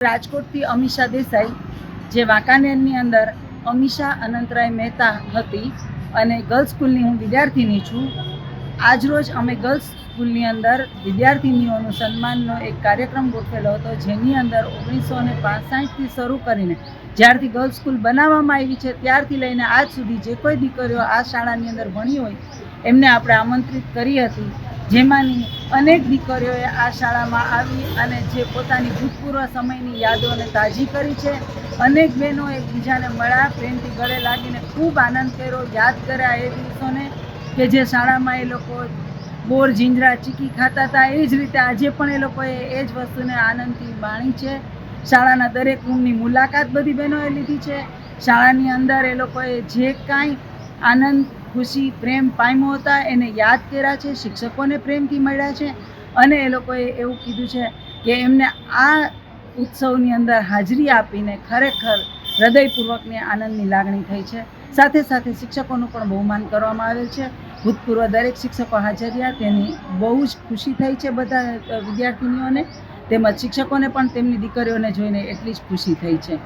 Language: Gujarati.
રાજકોટથી અમીષા દેસાઈ, જે વાંકાનેરની અંદર અમીષા અનંતરાય મહેતા હતી અને ગર્લ્સ સ્કૂલની હું વિદ્યાર્થીની છું. આજરોજ અમે ગર્લ્સ સ્કૂલની અંદર વિદ્યાર્થીનીઓનું સન્માનનો એક કાર્યક્રમ ગોઠવેલો હતો, જેની અંદર 1965થી શરૂ કરીને જ્યારથી ગર્લ્સ સ્કૂલ બનાવવામાં આવી છે ત્યારથી લઈને આજ સુધી જે કોઈ દીકરીઓ આ શાળાની અંદર ભણી હોય એમને આપણે આમંત્રિત કરી હતી, જેમાંની અનેક દીકરીઓએ આ શાળામાં આવી અને જે પોતાની ભૂતપૂર્વ સમયની યાદોને તાજી કરી છે. અનેક બહેનો એકબીજાને મળ્યા, પ્રેમથી ગળે લાગીને ખૂબ આનંદ કર્યો, યાદ કર્યા એ દિવસોને કે જે શાળામાં એ લોકો બોર જીંજરા ચીકી ખાતા હતા. એ જ રીતે આજે પણ એ લોકોએ એ જ વસ્તુને આનંદથી માણી છે. શાળાના દરેક રૂમની મુલાકાત બધી બહેનોએ લીધી છે. શાળાની અંદર એ લોકોએ જે કાંઈ આનંદ, ખુશી, પ્રેમ પામ્યો હતા એને યાદ કર્યા છે. શિક્ષકોને પ્રેમથી મળ્યા છે અને એ લોકોએ એવું કીધું છે કે એમને આ ઉત્સવની અંદર હાજરી આપીને ખરેખર હૃદયપૂર્વકની આનંદની લાગણી થઈ છે. સાથે સાથે શિક્ષકોનું પણ બહુમાન કરવામાં આવેલ છે. ભૂતપૂર્વ દરેક શિક્ષકો હાજર રહ્યા, તેની બહુ જ ખુશી થઈ છે બધા વિદ્યાર્થીનીઓને, તેમજ શિક્ષકોને પણ તેમની દીકરીઓને જોઈને એટલી જ ખુશી થઈ છે.